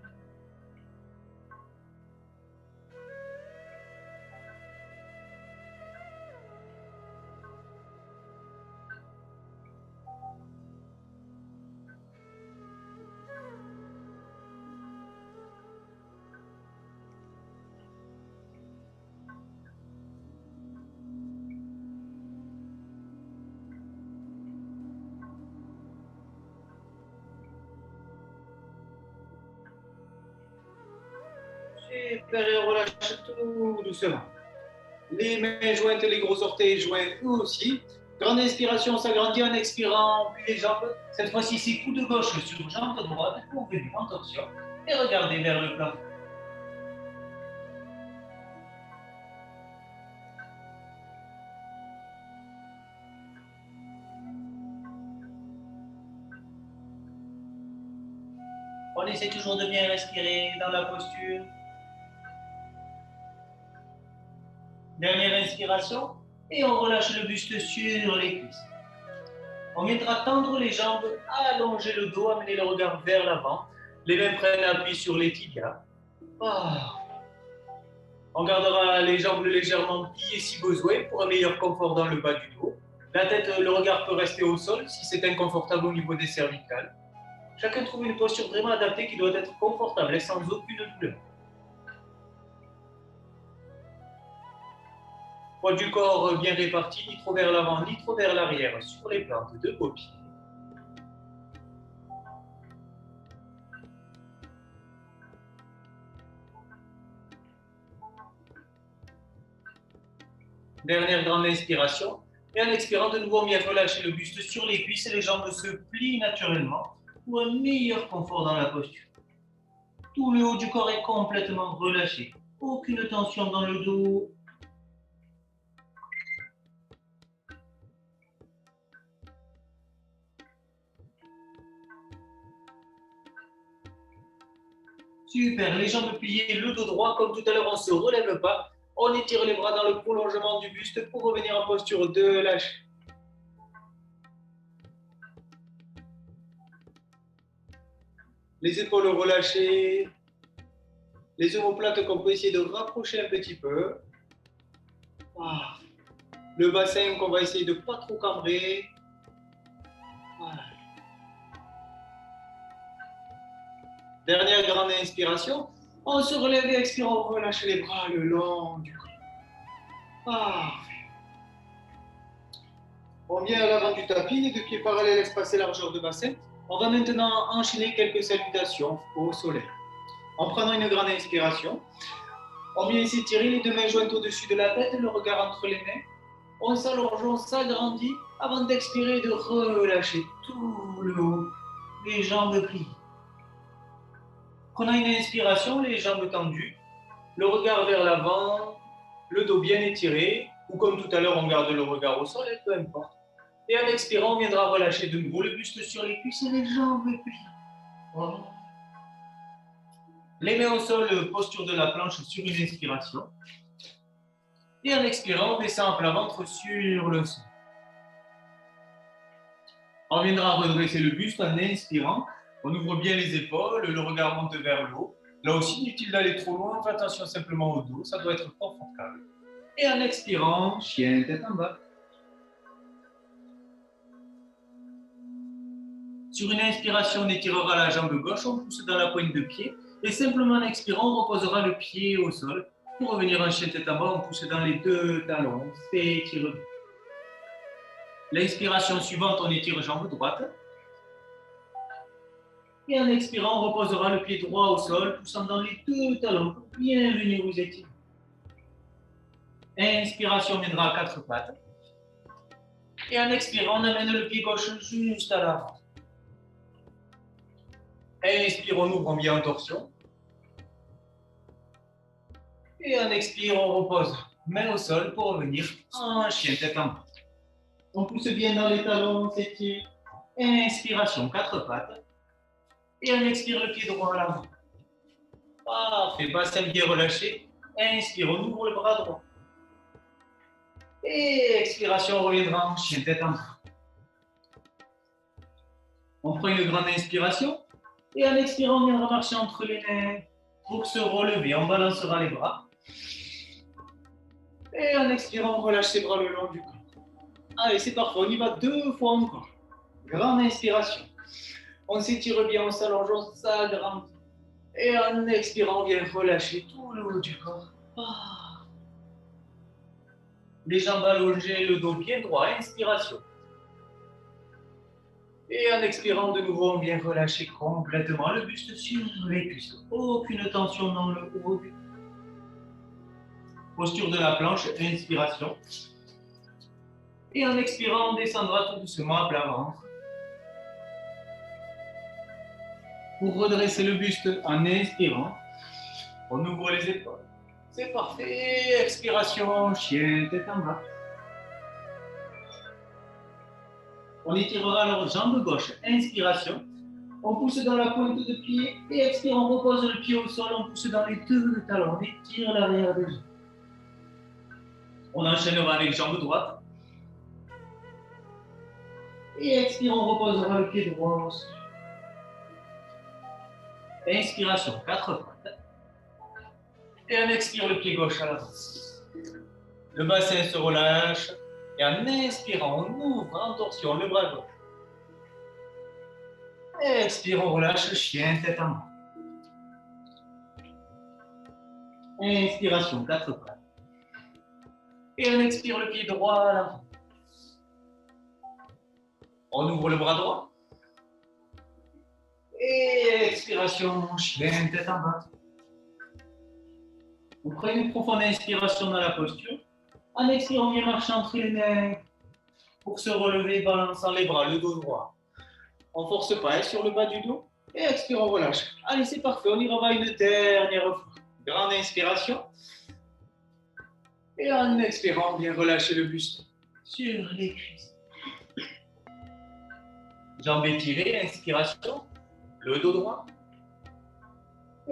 Super, et on relâche tout doucement. Les mains jointes, les gros orteils joints, eux aussi. Grande inspiration, s'agrandit en expirant, puis les jambes. Cette fois-ci, c'est coup de gauche sur jambe droite pour venir en torsion et regardez vers le plafond. On essaie toujours de bien respirer dans la posture. Dernière inspiration et on relâche le buste sur les cuisses. On viendra tendre les jambes, allonger le dos, amener le regard vers l'avant. Les mains prennent appui sur les tibias. On gardera les jambes légèrement pliées si besoin pour un meilleur confort dans le bas du dos. La tête, le regard peut rester au sol si c'est inconfortable au niveau des cervicales. Chacun trouve une posture vraiment adaptée qui doit être confortable et sans aucune douleur. Poids du corps bien réparti, ni trop vers l'avant, ni trop vers l'arrière, sur les plantes de vos pieds. Dernière grande inspiration. Et en expirant, de nouveau, on vient relâcher le buste sur les cuisses et les jambes se plient naturellement pour un meilleur confort dans la posture. Tout le haut du corps est complètement relâché. Aucune tension dans le dos. Super, les jambes pliées, le dos droit, comme tout à l'heure, on ne se relève pas. On étire les bras dans le prolongement du buste pour revenir en posture de lâcher. Les épaules relâchées, les omoplates qu'on peut essayer de rapprocher un petit peu. Le bassin qu'on va essayer de ne pas trop cambrer. Dernière grande inspiration. On se relève et expire, on relâche les bras le long du corps. On vient à l'avant du tapis, les deux pieds parallèles espacés largeur de bassin. On va maintenant enchaîner quelques salutations au soleil. En prenant une grande inspiration, on vient s'étirer les deux mains jointes au-dessus de la tête, le regard entre les mains. On s'allonge, on s'agrandit avant d'expirer et de relâcher tout le haut, les jambes pliées. Prenons une inspiration, les jambes tendues, le regard vers l'avant, le dos bien étiré, ou comme tout à l'heure, on garde le regard au sol, peu importe. Et en expirant, on viendra relâcher de nouveau le buste sur les cuisses et les jambes pliées. Les mains au sol, posture de la planche sur une inspiration. Et en expirant, on descend à plat ventre sur le sol. On viendra redresser le buste en inspirant. On ouvre bien les épaules, le regard monte vers le haut. Là aussi, inutile d'aller trop loin, fais attention simplement au dos, ça doit être confortable. Et en expirant, chien tête en bas. Sur une inspiration, on étirera la jambe gauche, on pousse dans la pointe de pied. Et simplement en expirant, on reposera le pied au sol. Pour revenir en chien tête en bas, on pousse dans les deux talons. Étire. L'inspiration suivante, on étire jambe droite. Et en expirant, on reposera le pied droit au sol, poussant dans les deux talons pour bien venir vous étirer. Inspiration, on viendra à quatre pattes. Et en expirant, on amène le pied gauche juste à l'avant. Inspire, on ouvre, on vient en torsion. Et en expire, on repose. Main au sol pour revenir en chien tête en bas. On pousse bien dans les talons, on s'étire. Inspiration, quatre pattes. Et on expire le pied droit à l'avant. Parfait, bassin bien relâché. Inspire, on ouvre le bras droit. Et expiration, on reviendra en chien tête en bas. On prend une grande inspiration. Et en expirant, on viendra marcher entre les mains. Pour se relever, on balancera les bras. Et en expirant, on relâche ses bras le long du corps. Allez, c'est parfait, on y va 2 fois encore. Grande inspiration. On s'étire bien, on s'allonge, on s'agrandit. Et en expirant, on vient relâcher tout le haut du corps. Les jambes allongées, le dos bien droit. Inspiration. Et en expirant de nouveau, on vient relâcher complètement le buste sur les cuisses. Aucune tension dans le haut du corps. Posture de la planche, inspiration. Et en expirant, on descendra tout doucement à plat ventre. Pour redresser le buste en inspirant, on ouvre les épaules. C'est parfait. Expiration, chien, tête en bas. On étirera alors jambe gauche. Inspiration. On pousse dans la pointe de pied et expire, on repose le pied au sol. On pousse dans les deux talons. On étire l'arrière des jambes. On enchaînera avec jambe droite. Et expire, on reposera le pied droit au sol. Inspiration, quatre pattes. Et on expire le pied gauche à l'avant. Le bassin se relâche. Et en inspirant, on ouvre en torsion le bras gauche. Expire, on relâche, chien, tête en bas. Inspiration, quatre pattes. Et on expire le pied droit à l'avant. On ouvre le bras droit. Et expiration, chien, tête en bas. Vous prenez une profonde inspiration dans la posture. En expirant, on vient marcher entre les mains pour se relever, balançant les bras, le dos droit. On ne force pas sur le bas du dos. Et expire, on relâche. Allez, c'est parfait. On y revoit une dernière fois. Grande inspiration. Et en expirant, on vient relâcher le buste sur les cuisses. Jambes étirées, inspiration. Le dos droit.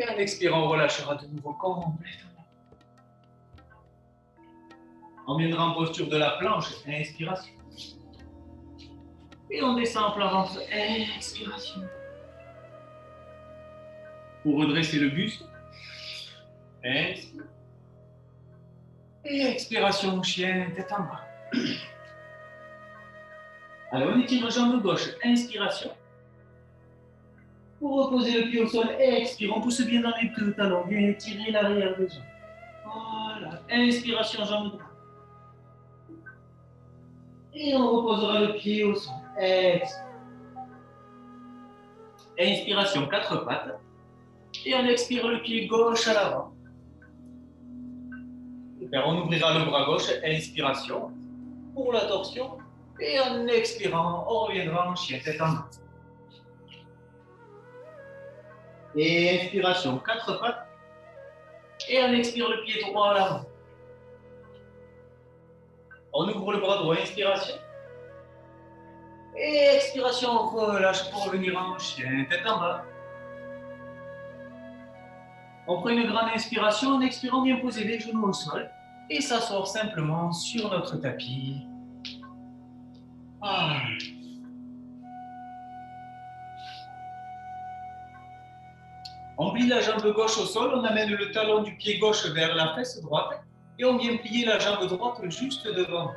Et en expirant, on relâchera de nouveau complètement. On viendra en posture de la planche, inspiration. Et on descend en plat ventre, expiration. Pour redresser le buste, inspire. Et expiration, chien, tête en bas. Alors on étire jambe gauche, inspiration. Pour reposer le pied au sol, expire. On pousse bien dans les deux talons, bien étirer l'arrière des jambes. Voilà, inspiration, jambe droite. Et on reposera le pied au sol. Expire. Inspiration, quatre pattes. Et on expire le pied gauche à l'avant. On ouvrira le bras gauche, inspiration. Pour la torsion. Et en expirant, on reviendra en chien, tête en bas. Et inspiration, quatre pattes. Et on expire le pied droit à l'avant. On ouvre le bras droit, inspiration. Et expiration, on relâche pour revenir en chien, tête en bas. On prend une grande inspiration, en expirant, bien poser les genoux au sol. Et s'asseoir simplement sur notre tapis. Voilà. On plie la jambe gauche au sol, on amène le talon du pied gauche vers la fesse droite et on vient plier la jambe droite juste devant.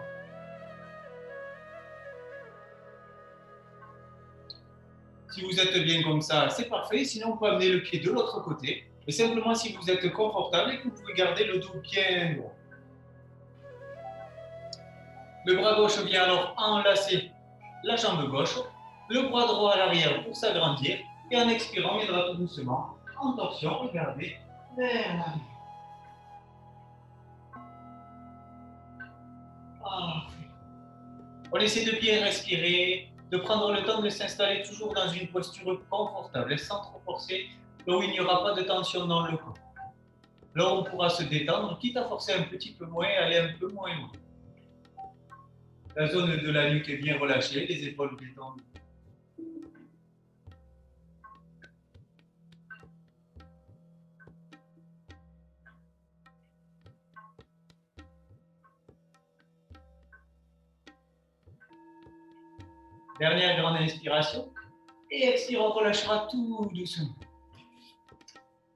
Si vous êtes bien comme ça, c'est parfait. Sinon, vous pouvez amener le pied de l'autre côté. Et simplement, si vous êtes confortable et que vous pouvez garder le dos bien droit. Le bras gauche vient alors enlacer la jambe gauche, le bras droit à l'arrière pour s'agrandir. Et en expirant, on viendra tout doucement en torsion, regardez, vers l'arrière. Parfait. On essaie de bien respirer de prendre le temps de s'installer toujours dans une posture confortable et sans trop forcer, là où il n'y aura pas de tension dans le corps. Là, on pourra se détendre, quitte à forcer un petit peu moins, aller un peu moins loin. La zone de la nuque est bien relâchée, les épaules détendues. Dernière grande inspiration. Et expire, on relâchera tout doucement.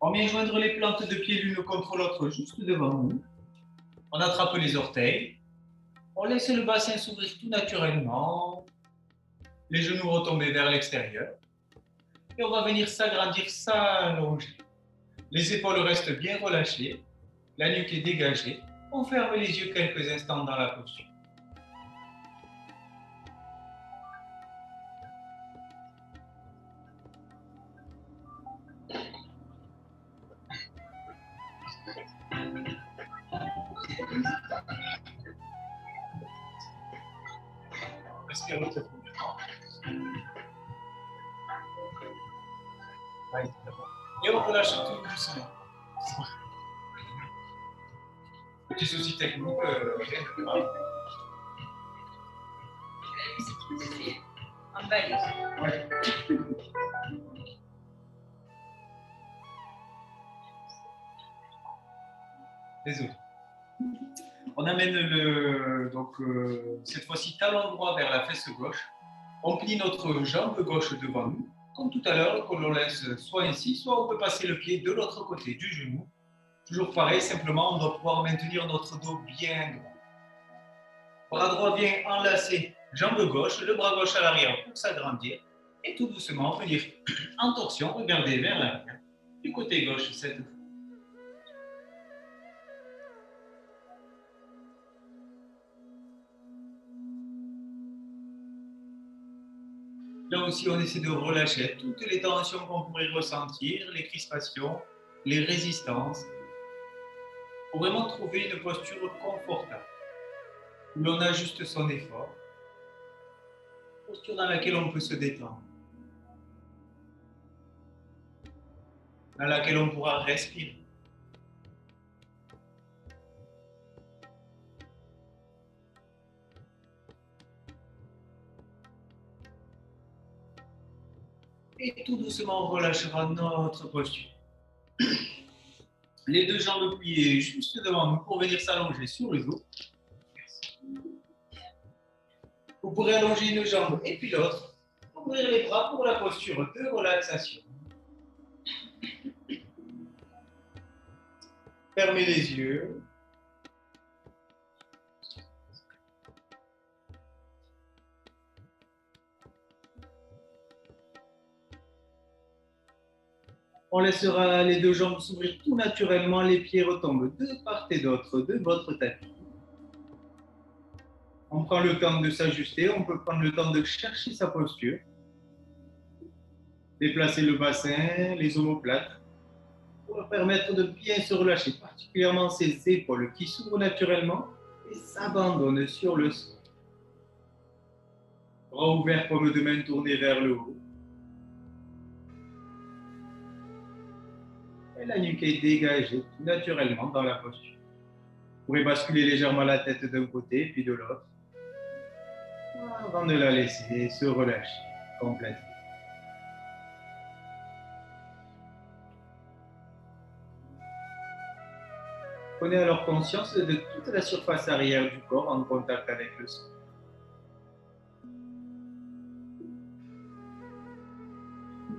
On vient joindre les plantes de pied l'une contre l'autre juste devant nous. On attrape les orteils. On laisse le bassin s'ouvrir tout naturellement. Les genoux retomber vers l'extérieur. Et on va venir s'agrandir, s'allonger. Les épaules restent bien relâchées. La nuque est dégagée. On ferme les yeux quelques instants dans la posture. Respirez profondément. Et on relâche tout doucement. Petit souci technique, rien de grave. Emballé. Ouais. Désolé. On amène cette fois-ci talon droit vers la fesse gauche. On plie notre jambe gauche devant nous. Comme tout à l'heure, que l'on laisse soit ici, soit on peut passer le pied de l'autre côté du genou. Toujours pareil, simplement, on doit pouvoir maintenir notre dos bien droit. Bras droit vient enlacer jambe gauche, le bras gauche à l'arrière pour s'agrandir. Et tout doucement, venir en torsion, regarder vers l'arrière, du côté gauche cette fois. Là aussi, on essaie de relâcher toutes les tensions qu'on pourrait ressentir, les crispations, les résistances, pour vraiment trouver une posture confortable, où l'on ajuste son effort, posture dans laquelle on peut se détendre, dans laquelle on pourra respirer. Et tout doucement, on relâchera notre posture. Les deux jambes pliées juste devant nous pour venir s'allonger sur le dos. Vous pourrez allonger une jambe et puis l'autre. Ouvrir les bras pour la posture de relaxation. Fermez les yeux. On laissera les deux jambes s'ouvrir tout naturellement. Les pieds retombent de part et d'autre de votre tapis. On prend le temps de s'ajuster. On peut prendre le temps de chercher sa posture. Déplacer le bassin, les omoplates, pour permettre de bien se relâcher, particulièrement ses épaules qui s'ouvrent naturellement et s'abandonnent sur le sol. Bras ouverts, paume de main tournée vers le haut. Et la nuque est dégagée tout naturellement dans la posture. Vous pourrez basculer légèrement la tête d'un côté puis de l'autre, avant de la laisser se relâcher complètement. Prenez alors conscience de toute la surface arrière du corps en contact avec le sol.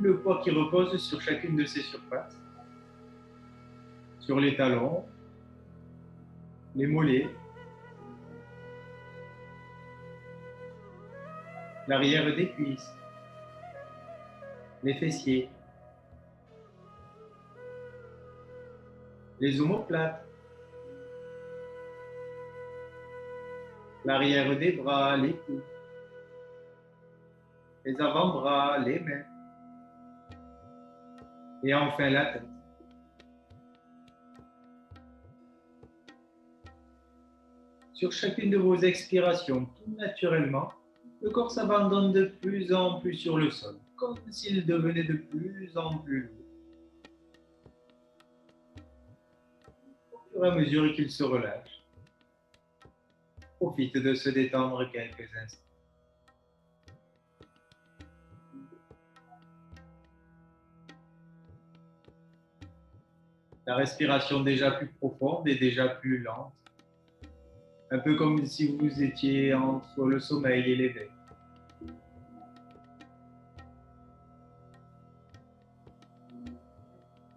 Le poids qui repose sur chacune de ces surfaces, sur les talons, les mollets, l'arrière des cuisses, les fessiers, les omoplates, l'arrière des bras, les coudes, les avant-bras, les mains, et enfin la tête. Sur chacune de vos expirations, tout naturellement, vous Le corps s'abandonne de plus en plus sur le sol, comme s'il devenait de plus en plus lourd. Au fur et à mesure qu'il se relâche, profite de se détendre quelques instants. La respiration déjà plus profonde et déjà plus lente, un peu comme si vous étiez entre le sommeil et l'éveil.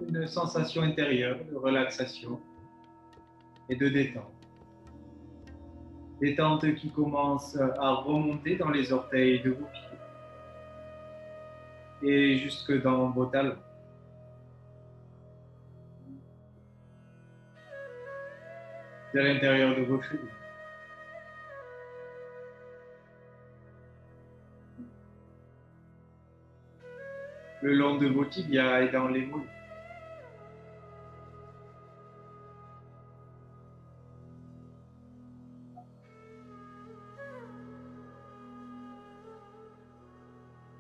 Une sensation intérieure de relaxation et de détente. Détente qui commence à remonter dans les orteils de vos pieds et jusque dans vos talons. À l'intérieur de vos chevilles. Le long de vos tibias et dans les mollets.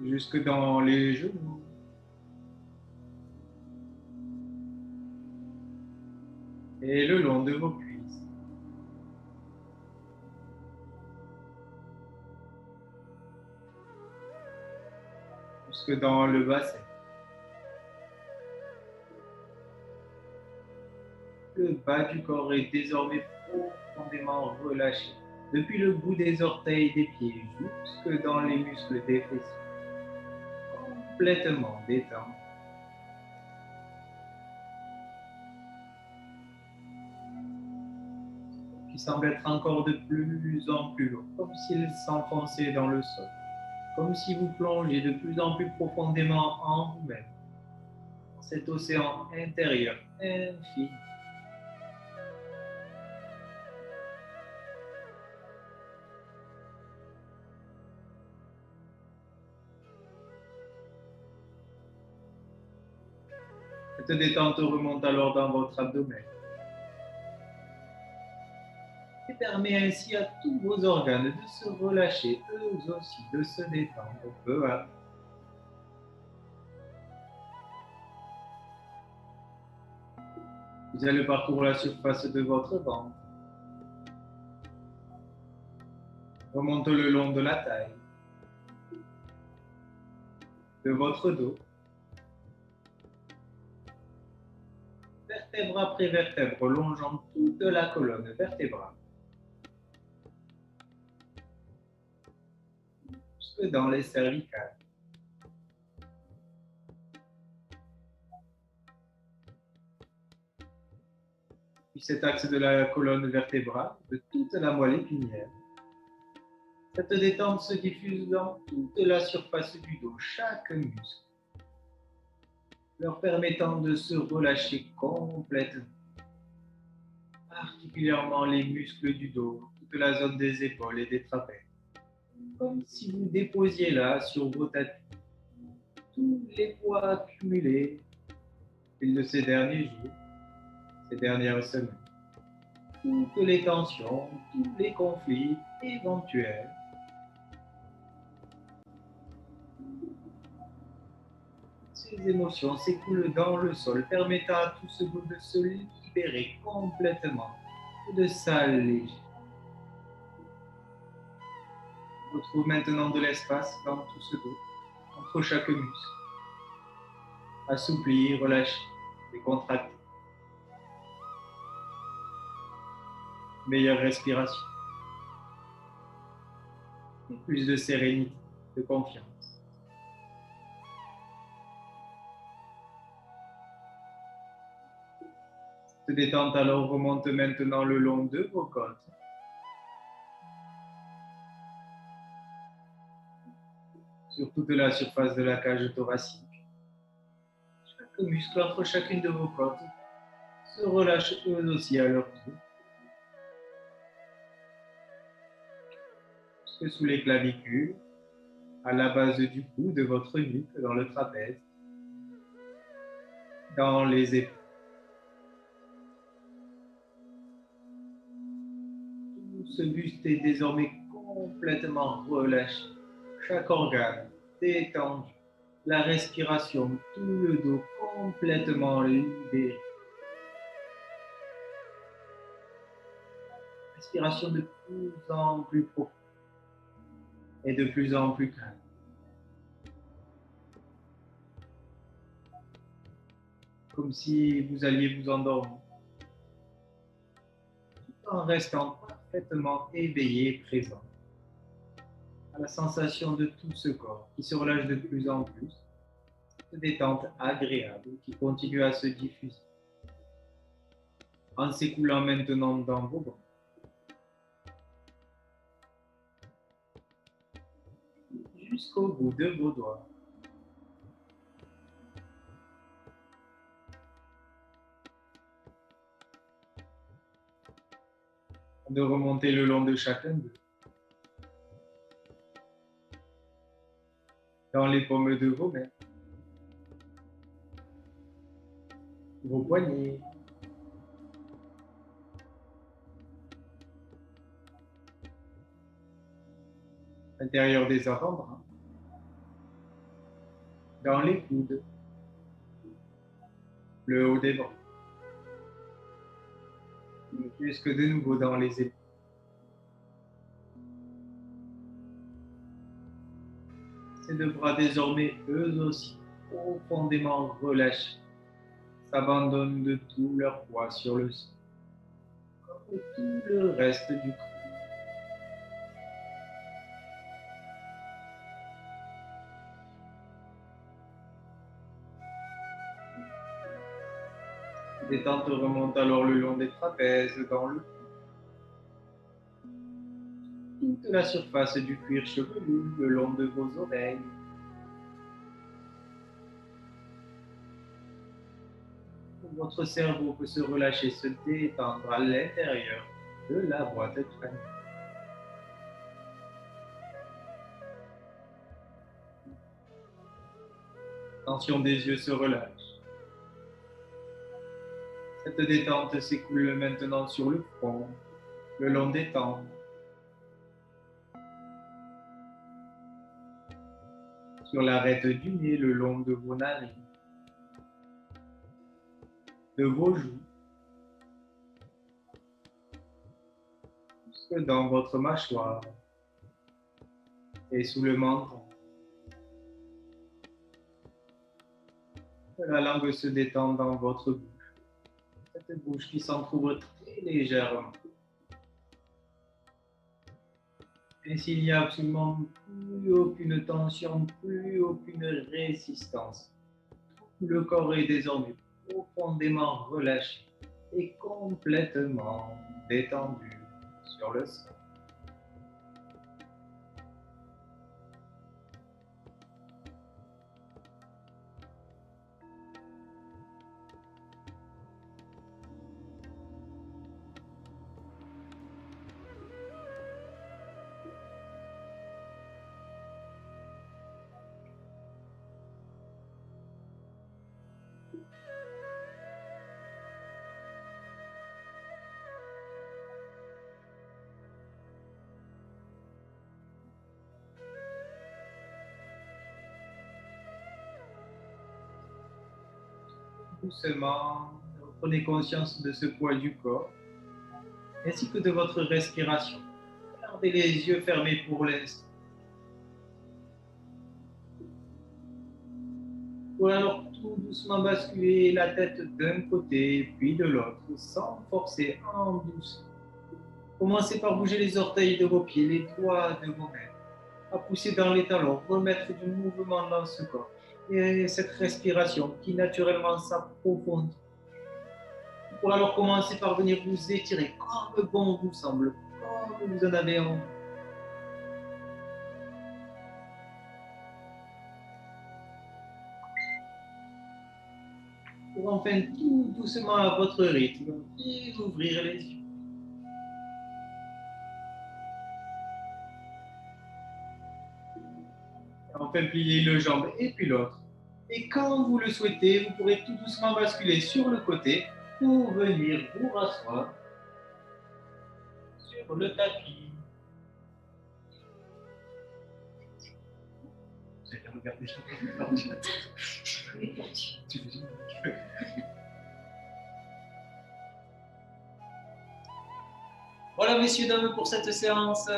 Jusque dans les genoux. Et le long de vos cuisses. Jusque dans le bassin. Le bas du corps est désormais profondément relâché, depuis le bout des orteils des pieds jusque dans les muscles des fessiers, complètement détendus. Qui semble être encore de plus en plus lourd, comme s'il s'enfonçait dans le sol, comme si vous plongiez de plus en plus profondément en vous-même, dans cet océan intérieur infini. Cette détente remonte alors dans votre abdomen et permet ainsi à tous vos organes de se relâcher, eux aussi de se détendre peu à peu. Vous allez parcourir la surface de votre ventre, remonte le long de la taille, de votre dos, vertèbre après vertèbre, longeant toute la colonne vertébrale, jusque dans les cervicales. Puis cet axe de la colonne vertébrale, de toute la moelle épinière. Cette détente se diffuse dans toute la surface du dos, chaque muscle, leur permettant de se relâcher complètement, particulièrement les muscles du dos, toute la zone des épaules et des trapèzes, comme si vous déposiez là sur vos tapis tous les poids accumulés au fil de ces derniers jours, ces dernières semaines, toutes les tensions, tous les conflits éventuels. Ces émotions s'écoulent dans le sol, permettant à tout ce dos de se libérer complètement et de s'alléger. On retrouve maintenant de l'espace dans tout ce dos, entre chaque muscle. Assoupli, relâché et contracté. Meilleure respiration. Et plus de sérénité, de confiance. Cette détente alors remonte maintenant le long de vos côtes. Sur toute la surface de la cage thoracique. Chaque muscle entre chacune de vos côtes se relâche eux aussi à leur tour. Jusque sous les clavicules, à la base du cou, de votre nuque, dans le trapèze, dans les épaules. Tout ce buste est désormais complètement relâché, chaque organe détendu, la respiration, tout le dos complètement libéré. Respiration de plus en plus profonde et de plus en plus calme. Comme si vous alliez vous endormir, tout en restant parfaitement éveillé et présent à la sensation de tout ce corps qui se relâche de plus en plus, cette détente agréable qui continue à se diffuser en s'écoulant maintenant dans vos bras, jusqu'au bout de vos doigts. De remonter le long de chacun d'eux, dans les paumes de vos mains, vos poignets, l'intérieur des avant-bras, dans les coudes, le haut des bras, jusque de nouveau dans les épaules. Ces deux bras désormais, eux aussi, profondément relâchés, s'abandonnent de tout leur poids sur le sol, comme tout le reste du corps. Détente remonte alors le long des trapèzes, dans le cou, toute la surface du cuir chevelu, le long de vos oreilles. Votre cerveau peut se relâcher, se détendre à l'intérieur de la boîte crânienne. Tension des yeux se relâche. Cette détente s'écoule maintenant sur le front, le long des tempes, sur l'arête du nez, le long de vos narines, de vos joues, jusque dans votre mâchoire et sous le menton. La langue se détend dans votre bouche, cette bouche qui s'entrouvre très légèrement. Et s'il n'y a absolument plus aucune tension, plus aucune résistance, le corps est désormais profondément relâché et complètement détendu sur le sol. Doucement, prenez conscience de ce poids du corps, ainsi que de votre respiration. Gardez les yeux fermés pour l'instant. Pour alors tout doucement basculer la tête d'un côté puis de l'autre, sans forcer, en douceur. Commencez par bouger les orteils de vos pieds, les doigts de vos mains, à pousser dans les talons, remettre du mouvement dans ce corps. Et cette respiration qui naturellement s'approfondit. Pour alors commencer par venir vous étirer comme bon vous semble, comme vous en avez envie. Pour enfin tout doucement à votre rythme, et ouvrir les yeux. Enfin plier une jambe et puis l'autre. Et quand vous le souhaitez, vous pourrez tout doucement basculer sur le côté pour venir vous rasseoir sur le tapis. J'ai regardé l'ordinateur. Voilà, messieurs, dames, pour cette séance.